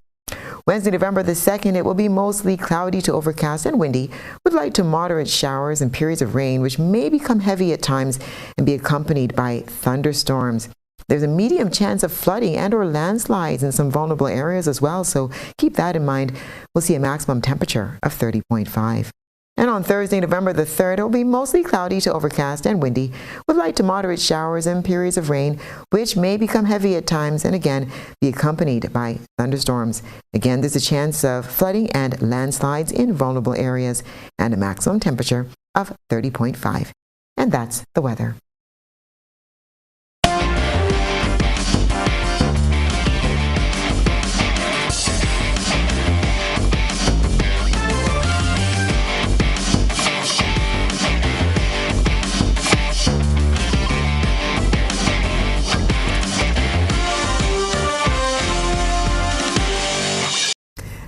Wednesday, November the 2nd, it will be mostly cloudy to overcast and windy with light to moderate showers and periods of rain, which may become heavy at times and be accompanied by thunderstorms. There's a medium chance of flooding and or landslides in some vulnerable areas as well, so keep that in mind. We'll see a maximum temperature of 30.5. And on Thursday, November the 3rd, it will be mostly cloudy to overcast and windy with light to moderate showers and periods of rain, which may become heavy at times and again be accompanied by thunderstorms. Again, there's a chance of flooding and landslides in vulnerable areas and a maximum temperature of 30.5. And that's the weather.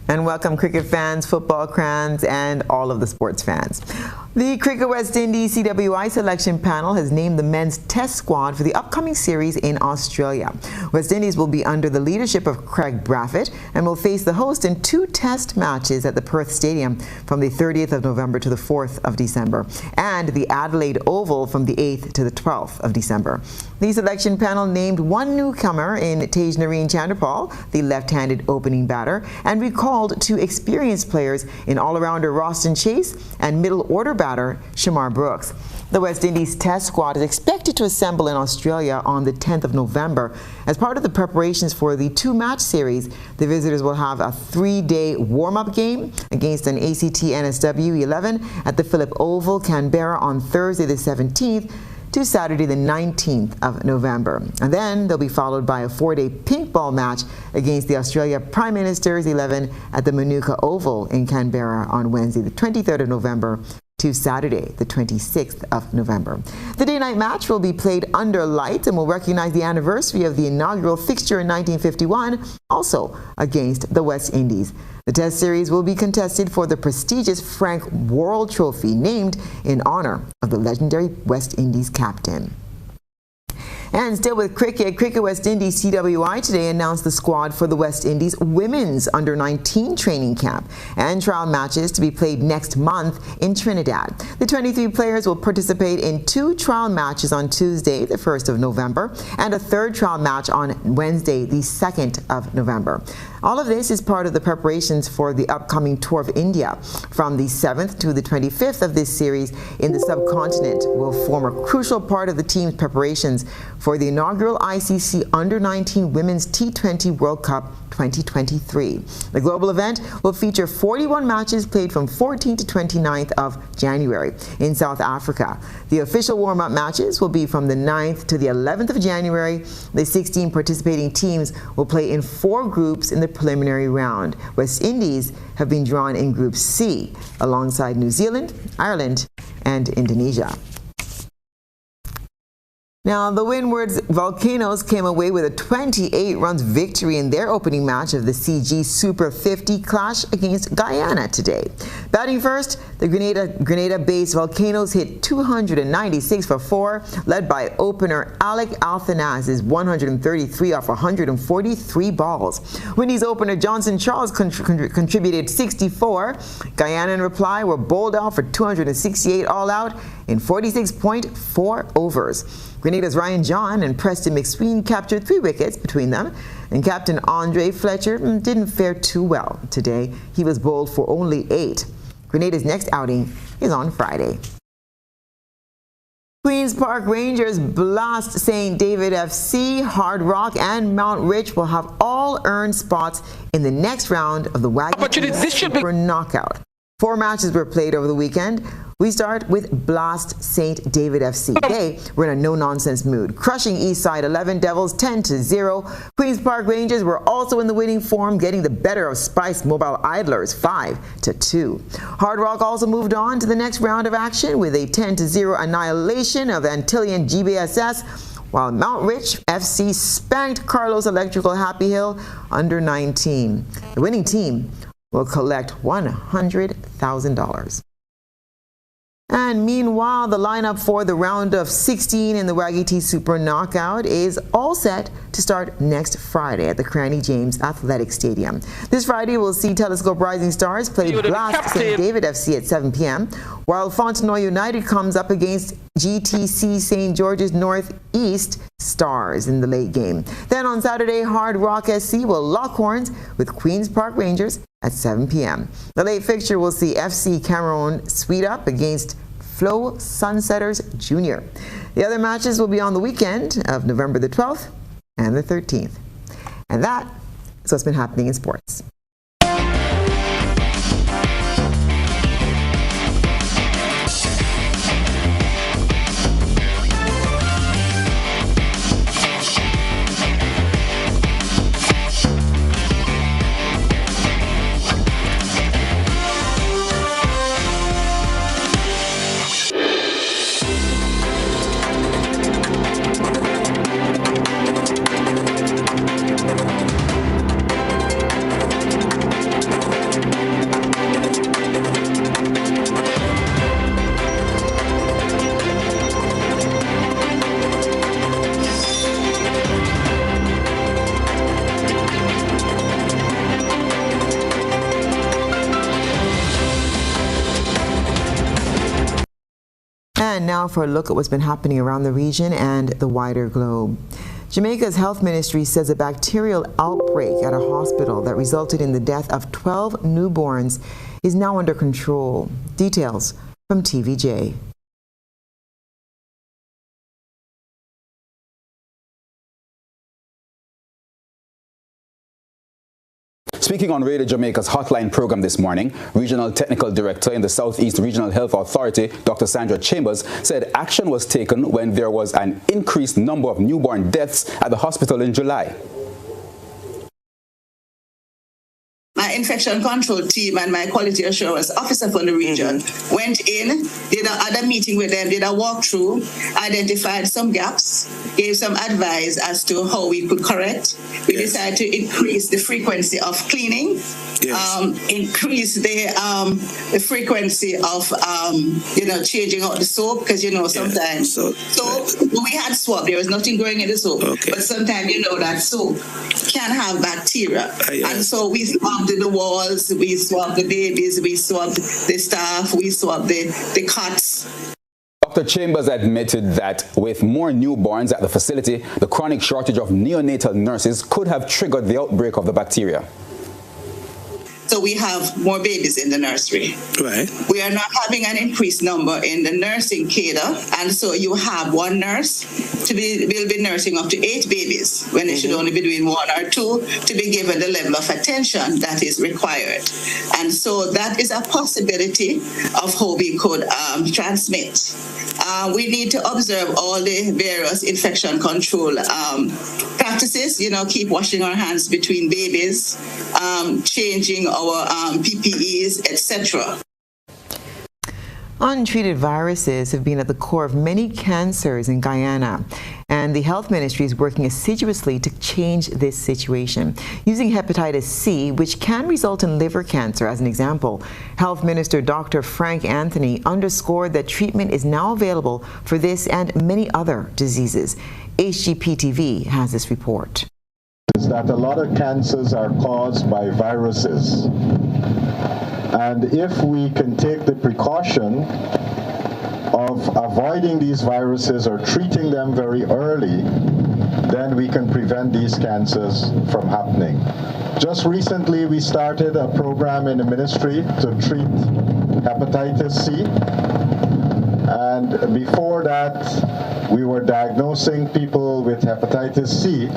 And welcome cricket fans, football fans, and all of the sports fans. The Cricket West Indies CWI selection panel has named the men's test squad for the upcoming series in Australia. West Indies will be under the leadership of Craig Braffett and will face the host in 2 test matches at the Perth Stadium from the 30th of November to the 4th of December, and the Adelaide Oval from the 8th to the 12th of December. The selection panel named one newcomer in Tagenarine Chanderpaul, the left-handed opening batter, and recalled 2 experienced players in all-rounder Roston Chase and middle-order batter Shamar Brooks. The West Indies test squad is expected to assemble in Australia on the 10th of November. As part of the preparations for the 2-match series, the visitors will have a 3-day warm-up game against an ACT NSW 11 at the Phillip Oval, Canberra on Thursday the 17th to Saturday the 19th of November. And then they'll be followed by a 4-day pink ball match against the Australia Prime Minister's 11 at the Manuka Oval in Canberra on Wednesday the 23rd of November to Saturday the 26th of November. The day-night match will be played under lights and will recognize the anniversary of the inaugural fixture in 1951, also against the West Indies. The test series will be contested for the prestigious Frank Worrell Trophy, named in honor of the legendary West Indies captain. And still with Cricket West Indies TWI today announced the squad for the West Indies Women's Under-19 training camp and trial matches to be played next month in Trinidad. The 23 players will participate in 2 trial matches on Tuesday, the 1st of November, and a 3rd trial match on Wednesday, the 2nd of November. All of this is part of the preparations for the upcoming tour of India. From the 7th to the 25th of this series in the subcontinent will form a crucial part of the team's preparations for the inaugural ICC Under-19 Women's T20 World Cup 2023. The global event will feature 41 matches played from 14th to 29th of January in South Africa. The official warm-up matches will be from the 9th to the 11th of January. The 16 participating teams will play in 4 groups in the preliminary round. West Indies have been drawn in Group C alongside New Zealand, Ireland, and Indonesia. Now, the Windward's Volcanoes came away with a 28 runs victory in their opening match of the CG Super 50 clash against Guyana today. Batting first, the Grenada-based Volcanoes hit 296 for 4, led by opener Alec Alfanaz's 133 off 143 balls. Windies opener Johnson Charles contributed 64. Guyana in reply were bowled out for 268 all out in 46.4 overs. Grenada's Ryan John and Preston McSween captured 3 wickets between them, and Captain Andre Fletcher didn't fare too well today. He was bowled for only 8. Grenada's next outing is on Friday. Queen's Park Rangers blast St. David FC, Hard Rock, and Mount Rich will have all earned spots in the next round of the Wagon Super Knockout. 4 matches were played over the weekend. We start with Blast St. David FC. Today, we're in a no-nonsense mood, crushing Eastside 11 Devils 10-0. Queen's Park Rangers were also in the winning form, getting the better of Spice Mobile Idlers 5-2. Hard Rock also moved on to the next round of action with a 10-0 annihilation of Antillean GBSS, while Mount Rich FC spanked Carlos Electrical Happy Hill under 19. The winning team will collect $100,000. And meanwhile, the lineup for the round of 16 in the Waggy T Super Knockout is all set to start next Friday at the Cranny James Athletic Stadium. This Friday, we'll see Telescope Rising Stars play Blast St. David FC at 7 p.m., while Fontenoy United comes up against GTC St. George's Northeast Stars in the late game. Then on Saturday, Hard Rock SC will lock horns with Queen's Park Rangers at 7 p.m. The late fixture will see FC Cameroon Sweet Up against Flow Sunsetters Jr. The other matches will be on the weekend of November the 12th and the 13th. And that is what's been happening in sports. And now for a look at what's been happening around the region and the wider globe. Jamaica's health ministry says a bacterial outbreak at a hospital that resulted in the death of 12 newborns is now under control. Details from TVJ. Speaking on Radio Jamaica's Hotline program this morning, Regional Technical Director in the Southeast Regional Health Authority, Dr. Sandra Chambers, said action was taken when there was an increased number of newborn deaths at the hospital in July. infection control team and my quality assurance officer for the region went in, did a meeting with them, did a walkthrough, identified some gaps, gave some advice as to how we could correct. We decided to increase the frequency of cleaning, increase the frequency of changing out the soap, because sometimes soap, we had swab, there was nothing growing in the soap, but sometimes that soap can have bacteria, and so we swabbed the walls, we swabbed the babies, we swabbed the staff, we swabbed the cots. Dr. Chambers admitted that with more newborns at the facility, the chronic shortage of neonatal nurses could have triggered the outbreak of the bacteria. So we have more babies in the nursery. Right. We are not having an increased number in the nursing cadre, and so you have one nurse will be nursing up to 8 babies when they should only be doing 1 or 2 to be given the level of attention that is required. And so that is a possibility of how we could transmit. We need to observe all the various infection control practices, keep washing our hands between babies, changing our PPEs, etc. Untreated viruses have been at the core of many cancers in Guyana, and the health ministry is working assiduously to change this situation. Using hepatitis C, which can result in liver cancer, as an example, Health Minister Dr. Frank Anthony underscored that treatment is now available for this and many other diseases. HGP-TV has this report. Is that a lot of cancers are caused by viruses. And if we can take the precaution of avoiding these viruses or treating them very early, then we can prevent these cancers from happening. Just recently, we started a program in the ministry to treat hepatitis C. And before that, we were diagnosing people with hepatitis C,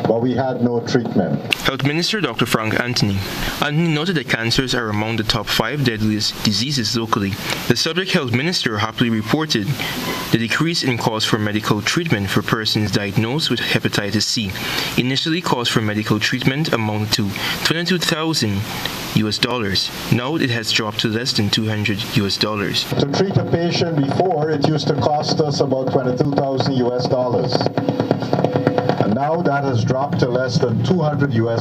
but we had no treatment. Health Minister Dr. Frank Anthony noted that cancers are among the top 5 deadliest diseases locally. The subject health minister happily reported the decrease in costs for medical treatment for persons diagnosed with hepatitis C. Initially, costs for medical treatment amounted to $22,000. Now it has dropped to less than $200. To treat a patient before, it used to cost us about $22,000. And now that has dropped to less than $200.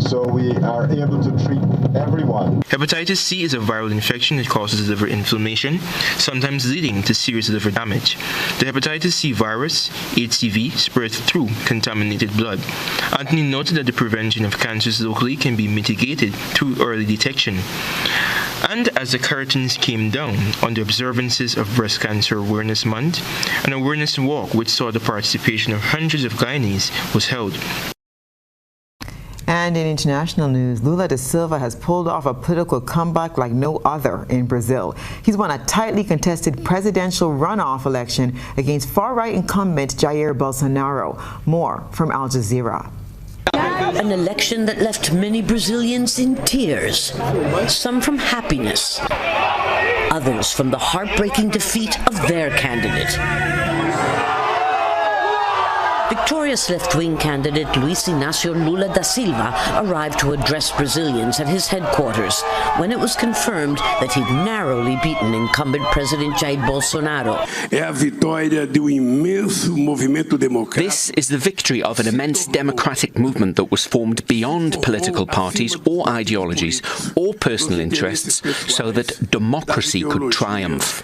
So we are able to treat everyone. Hepatitis C is a viral infection that causes liver inflammation, sometimes leading to serious liver damage. The hepatitis C virus, HCV, spreads through contaminated blood. Anthony noted that the prevention of cancers locally can be mitigated through early detection. And as the curtains came down on the observances of Breast Cancer Awareness Month, an awareness walk which saw the participation of hundreds of Guyanese was held. And in international news, Lula da Silva has pulled off a political comeback like no other in Brazil. He's won a tightly contested presidential runoff election against far-right incumbent Jair Bolsonaro. More from Al Jazeera. An election that left many Brazilians in tears, some from happiness, others from the heartbreaking defeat of their candidate. Victorious left-wing candidate Luiz Inácio Lula da Silva arrived to address Brazilians at his headquarters when it was confirmed that he'd narrowly beaten incumbent President Jair Bolsonaro. This is the victory of an immense democratic movement that was formed beyond political parties or ideologies or personal interests so that democracy could triumph.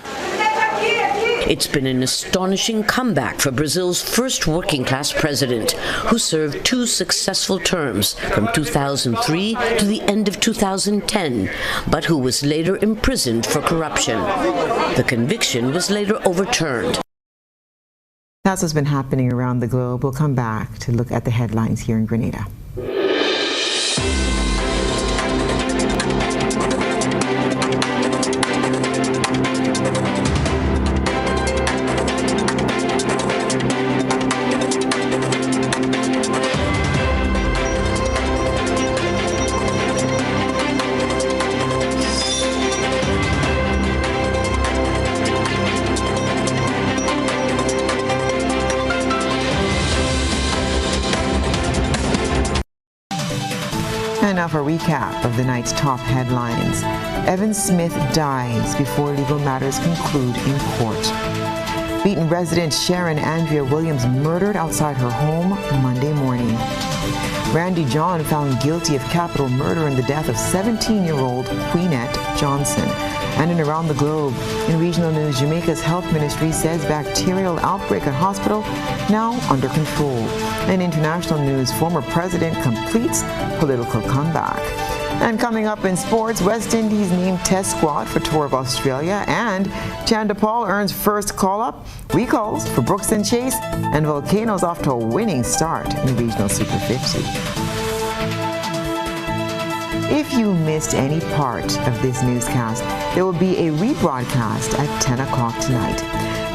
It's been an astonishing comeback for Brazil's first working-class president, who served 2 successful terms from 2003 to the end of 2010, but who was later imprisoned for corruption. The conviction was later overturned. That's what's been happening around the globe. We'll come back to look at the headlines here in Grenada. now for a recap of the night's top headlines. Evan Smith dies before legal matters conclude in court. Beaton resident Sharon Andrea Williams murdered outside her home Monday morning. Randy John found guilty of capital murder in the death of 17-year-old Queenette Johnson. And in around the globe, in regional news, Jamaica's health ministry says bacterial outbreak at hospital now under control. In international news, former president completes political comeback. And coming up in sports, West Indies named test squad for Tour of Australia, and Chanda Paul earns first call-up, recalls for Brooks and Chase, and Volcanoes off to a winning start in Regional Super 50. If you missed any part of this newscast, there will be a rebroadcast at 10 o'clock tonight.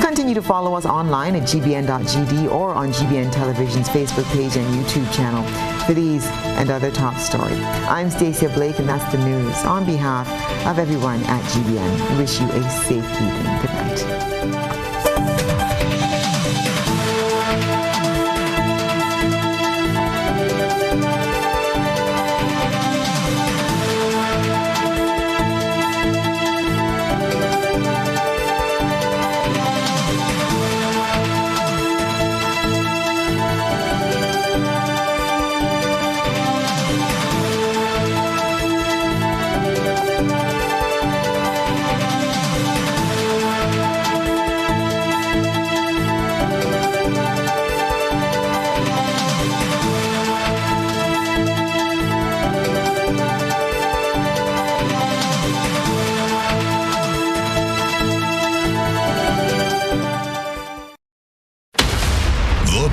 Continue to follow us online at gbn.gd or on GBN Television's Facebook page and YouTube channel for these and other top stories. I'm Stasia Blake, and that's the news. On behalf of everyone at GBN, we wish you a safe evening. Good night.